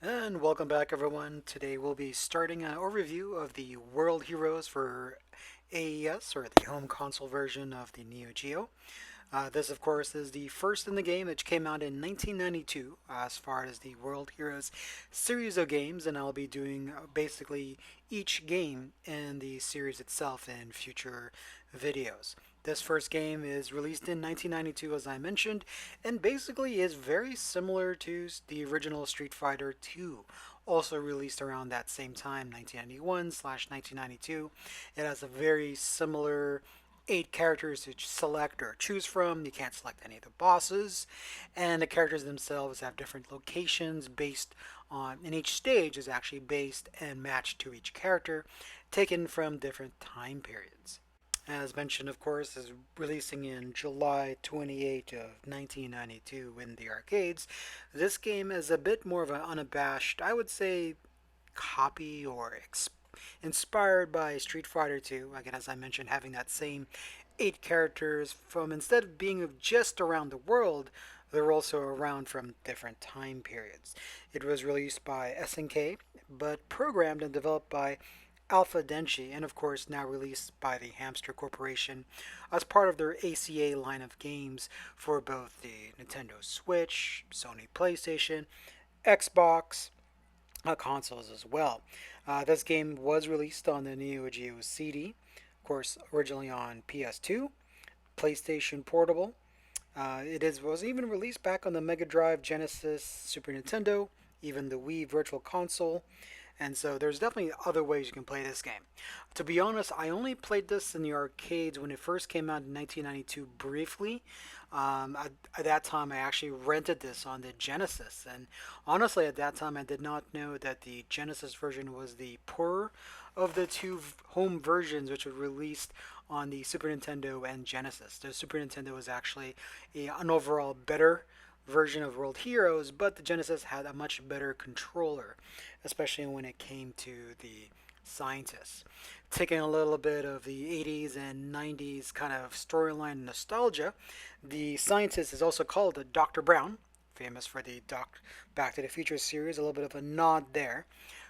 And welcome back, everyone. Today we'll be starting an overview of the World Heroes for AES, or the home console version of the Neo Geo. This, of course, is the first in the game, which came out in 1992 as far as the World Heroes series of games, and I'll be doing basically each game in the series itself in future videos. This first game is released in 1992, as I mentioned, and basically is very similar to the original Street Fighter 2, also released around that same time, 1991/1992. It has a very similar 8 characters to select or choose from. You can't select any of the bosses, and the characters themselves have different locations based on, and each stage is actually based and matched to each character, taken from different time periods. As mentioned, of course, is releasing in July 28 of 1992 in the arcades. This game is a bit more of an unabashed, I would say, copy or inspired by Street Fighter 2. Again, as I mentioned, having that same 8 characters from, instead of being just around the world, they're also around from different time periods. It was released by SNK, but programmed and developed by Alpha Denshi, and of course now released by the Hamster Corporation as part of their ACA line of games for both the Nintendo Switch, Sony PlayStation, Xbox, consoles as well. This game was released on the Neo Geo CD, of course, originally on PS2, PlayStation Portable. Was even released back on the Mega Drive, Genesis, Super Nintendo, even the Wii Virtual Console. And so there's definitely other ways you can play this game. To be honest, I only played this in the arcades when it first came out in 1992 briefly. At that time, I actually rented this on the Genesis. And honestly, at that time, I did not know that the Genesis version was the poorer of the two home versions, which were released on the Super Nintendo and Genesis. The Super Nintendo was actually an overall better version of World Heroes, but the Genesis had a much better controller, especially when it came to the scientists. Taking a little bit of the 80s and 90s kind of storyline nostalgia, the scientist is also called the Dr. Brown, famous for the Back to the Future series, a little bit of a nod there,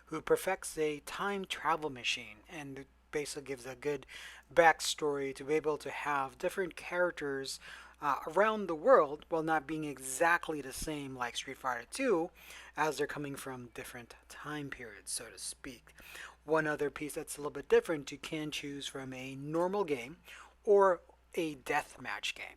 who perfects a time travel machine and basically gives a good backstory to be able to have different characters around the world while not being exactly the same like Street Fighter 2, as they're coming from different time periods, so to speak. One other piece that's a little bit different, you can choose from a normal game or a deathmatch game.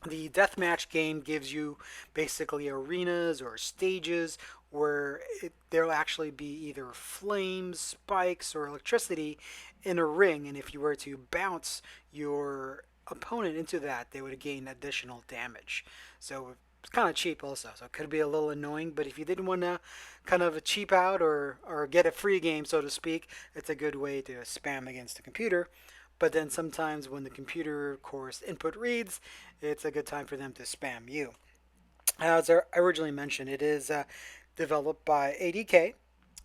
The deathmatch game gives you basically arenas or stages where there'll actually be either flames, spikes, or electricity in a ring, and if you were to bounce your opponent into that, they would gain additional damage. So it's kind of cheap also, so it could be a little annoying, but if you didn't want to kind of cheap out or get a free game, so to speak, it's a good way to spam against the computer. But then sometimes when the computer, of course, input reads, it's a good time for them to spam you. As I originally mentioned, it is developed by ADK,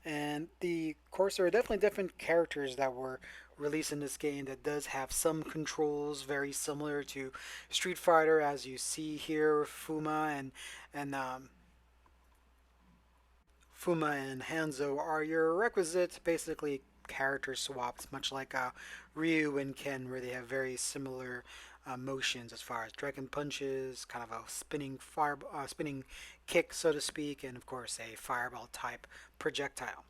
and the of course there are definitely different characters that were released in this game that does have some controls very similar to Street Fighter, as you see here. Fuma and Hanzo are your requisites, basically character swaps, much like Ryu and Ken, where they have very similar motions as far as dragon punches, kind of a spinning kick, so to speak, and of course a fireball type projectile.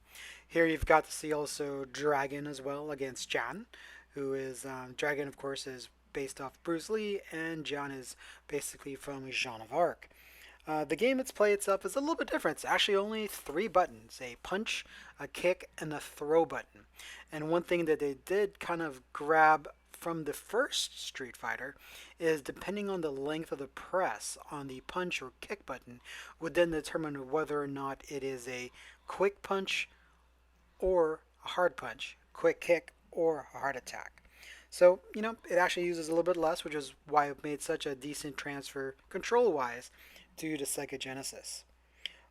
Here you've got to see also Dragon as well against Jan, who is Dragon, of course, is based off Bruce Lee, and Jan is basically from Jean of Arc. The game its play itself is a little bit different. It's actually only 3 buttons: a punch, a kick, and a throw button. And one thing that they did kind of grab from the first Street Fighter is, depending on the length of the press on the punch or kick button, would then determine whether or not it is a quick punch or a hard punch, quick kick or a hard attack. So, it actually uses a little bit less, which is why it made such a decent transfer control wise to the Sega Genesis.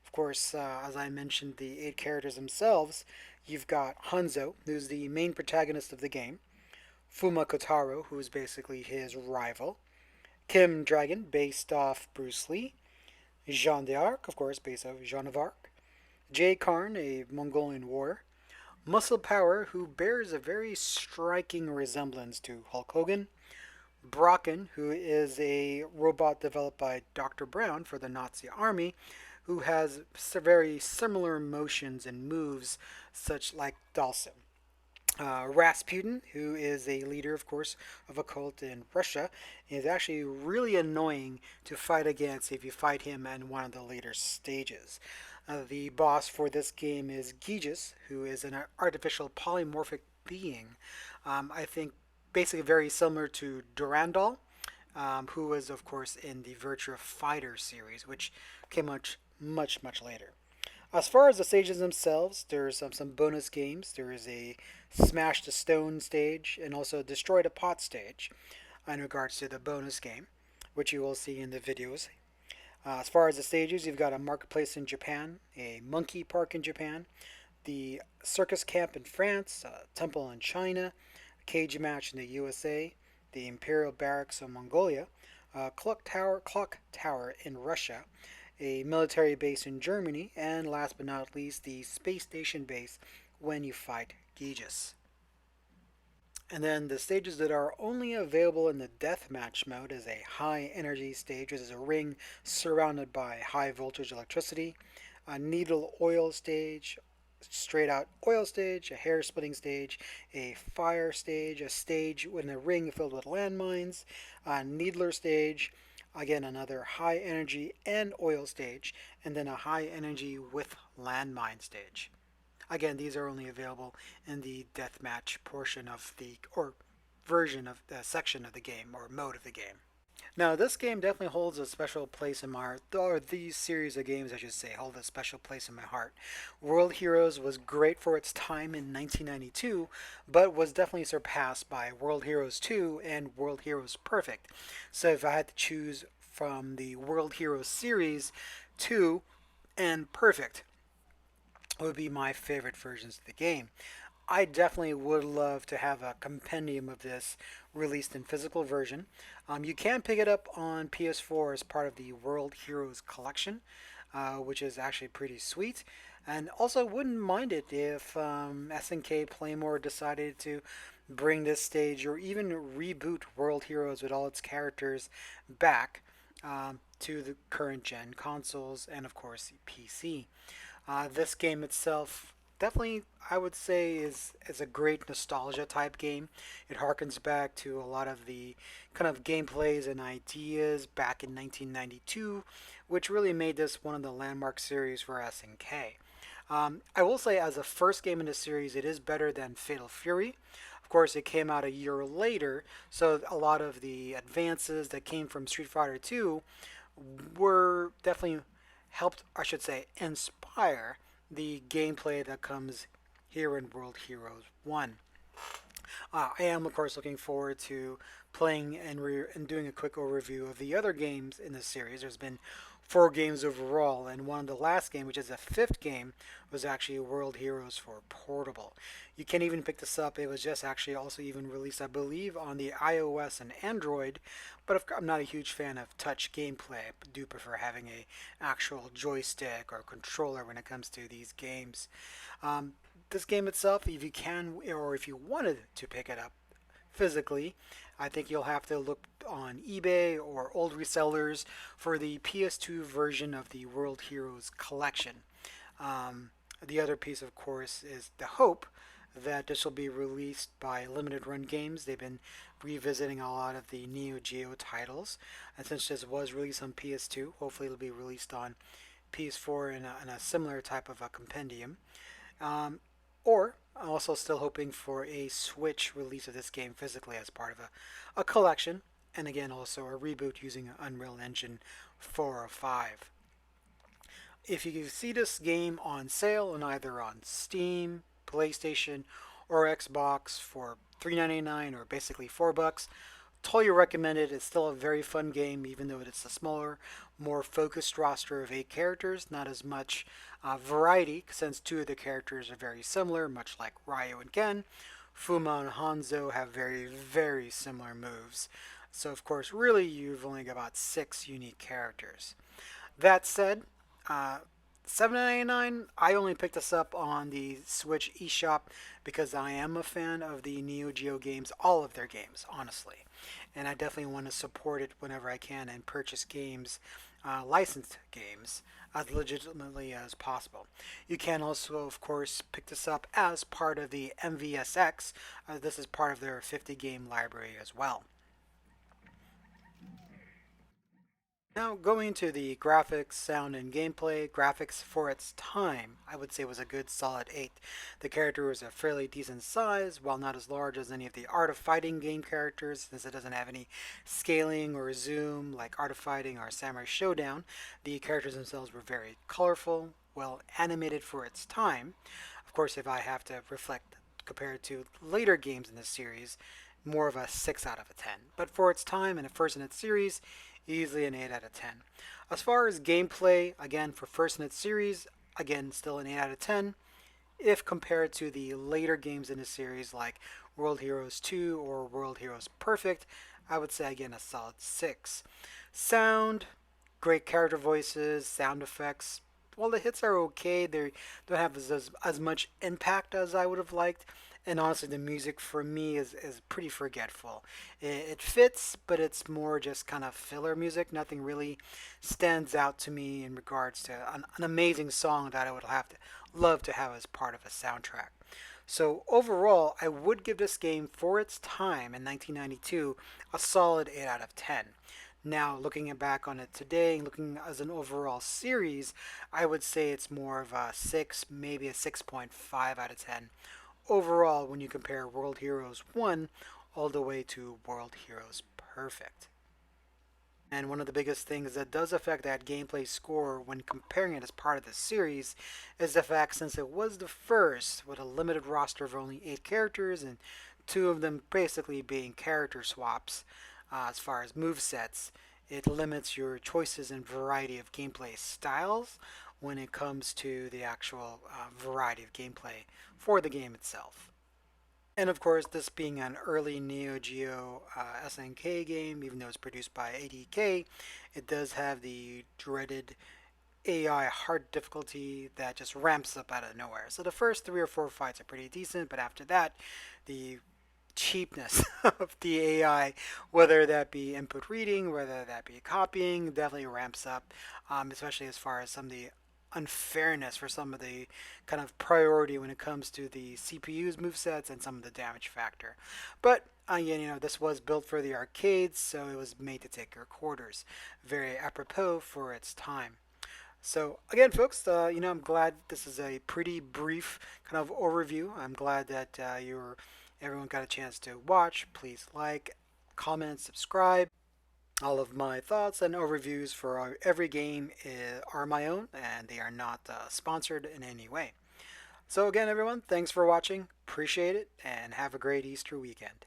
Of course, as I mentioned, the 8 characters themselves, you've got Hanzo, who's the main protagonist of the game, Fuma Kotaro, who is basically his rival, Kim Dragon, based off Bruce Lee, Jean d'Arc, of course, based off Jean of Arc, Jay Karn, a Mongolian warrior. Muscle Power, who bears a very striking resemblance to Hulk Hogan. Brocken, who is a robot developed by Dr. Brown for the Nazi army, who has very similar motions and moves, such like Dalsim. Rasputin, who is a leader, of course, of a cult in Russia, is actually really annoying to fight against if you fight him in one of the later stages. The boss for this game is Gijis, who is an artificial polymorphic being. I think basically very similar to Durandal, who was, of course, in the Virtua Fighter series, which came much later. As far as the stages themselves, there's some bonus games. There is a Smash the Stone stage and also a Destroy the Pot stage in regards to the bonus game, which you will see in the videos. As far as the stages, you've got a marketplace in Japan, a monkey park in Japan, the circus camp in France, a temple in China, a cage match in the USA, the imperial barracks in Mongolia, a clock tower in Russia, a military base in Germany, and last but not least, the space station base when you fight Gijis. And then the stages that are only available in the deathmatch mode is a high energy stage, which is a ring surrounded by high voltage electricity, a needle oil stage, straight out oil stage, a hair splitting stage, a fire stage, a stage with a ring filled with landmines, a needler stage, again another high energy and oil stage, and then a high energy with landmine stage. Again, these are only available in the deathmatch portion of the or version of the section of the game or mode of the game. Now, this game definitely holds a special place in my heart, or these series of games, I should say, hold a special place in my heart. World Heroes was great for its time in 1992, but was definitely surpassed by World Heroes 2 and World Heroes Perfect. So, if I had to choose from the World Heroes series, 2 and Perfect would be my favorite versions of the game. I definitely would love to have a compendium of this released in physical version. You can pick it up on PS4 as part of the World Heroes collection, which is actually pretty sweet. And also wouldn't mind it if SNK Playmore decided to bring this stage or even reboot World Heroes with all its characters back to the current gen consoles and of course PC. This game itself definitely I would say is a great nostalgia type game. It harkens back to a lot of the kind of gameplays and ideas back in 1992, which really made this one of the landmark series for SNK. I will say, as a first game in the series, it is better than Fatal Fury. Of course, it came out a year later, so a lot of the advances that came from Street Fighter 2 were definitely helped, I should say, inspire the gameplay that comes here in World Heroes 1. I am, of course, looking forward to playing and doing a quick overview of the other games in the series. There's been 4 games overall, and one of the last game, which is the 5th game, was actually World Heroes for Portable. You can even pick this up. It was just actually also even released, I believe, on the iOS and Android, but I'm not a huge fan of touch gameplay. I do prefer having a actual joystick or controller when it comes to these games. Um, this game itself, if you can or if you wanted to pick it up physically, I think you'll have to look on eBay or old resellers for the PS2 version of the World Heroes collection. The other piece, of course, is the hope that this will be released by Limited Run Games. They've been revisiting a lot of the Neo Geo titles, and since this was released on PS2, hopefully it'll be released on PS4 in a similar type of a compendium. Um, or I'm also still hoping for a Switch release of this game physically as part of a collection, and again also a reboot using Unreal Engine 4 or 5. If you see this game on sale on either on Steam, PlayStation, or Xbox for $3.99 or basically $4, totally recommend it. It's still a very fun game, even though it's a smaller, more focused roster of 8 characters. Not as much variety, since 2 of the characters are very similar, much like Ryu and Ken. Fuma and Hanzo have very similar moves. So, of course, really, you've only got about 6 unique characters. That said, uh, $7.99. I only picked this up on the Switch eShop because I am a fan of the Neo Geo games, all of their games, honestly. And I definitely want to support it whenever I can and purchase games, licensed games, as legitimately as possible. You can also, of course, pick this up as part of the MVSX. This is part of their 50 game library as well. Now, going to the graphics, sound, and gameplay, graphics for its time, I would say was a good solid 8. The character was a fairly decent size, while not as large as any of the Art of Fighting game characters, since it doesn't have any scaling or zoom like Art of Fighting or Samurai Showdown. The characters themselves were very colorful, well animated for its time. Of course, if I have to reflect compared to later games in this series, more of a 6 out of a 10. But for its time and a first in its series, easily an 8 out of 10. As far as gameplay, again, for first in its series, again, still an 8 out of 10. If compared to the later games in the series like World Heroes 2 or World Heroes Perfect, I would say again a solid 6. Sound, great character voices, sound effects. Well, the hits are okay. They don't have as much impact as I would have liked. And honestly, the music for me is pretty forgetful. It fits, but it's more just kind of filler music. Nothing really stands out to me in regards to an amazing song that I would have to love to have as part of a soundtrack. So overall, I would give this game for its time in 1992 a solid 8 out of 10. Now, looking back on it today, looking as an overall series, I would say it's more of a 6, maybe a 6.5 out of 10 overall when you compare World Heroes 1 all the way to World Heroes Perfect. And one of the biggest things that does affect that gameplay score when comparing it as part of the series is the fact since it was the first with a limited roster of only 8 characters and 2 of them basically being character swaps as far as move sets, it limits your choices and variety of gameplay styles when it comes to the actual variety of gameplay for the game itself. And of course, this being an early Neo Geo SNK game, even though it's produced by ADK, it does have the dreaded AI hard difficulty that just ramps up out of nowhere. So the first 3 or 4 fights are pretty decent, but after that, the cheapness of the AI, whether that be input reading, whether that be copying, definitely ramps up, especially as far as some of the unfairness for some of the kind of priority when it comes to the CPU's movesets and some of the damage factor. But again, this was built for the arcades, so it was made to take your quarters. Very apropos for its time. So again, folks, I'm glad this is a pretty brief kind of overview. I'm glad that everyone got a chance to watch. Please like, comment, subscribe. All of my thoughts and overviews for every game are my own, and they are not sponsored in any way. So again, everyone, thanks for watching. Appreciate it, and have a great Easter weekend.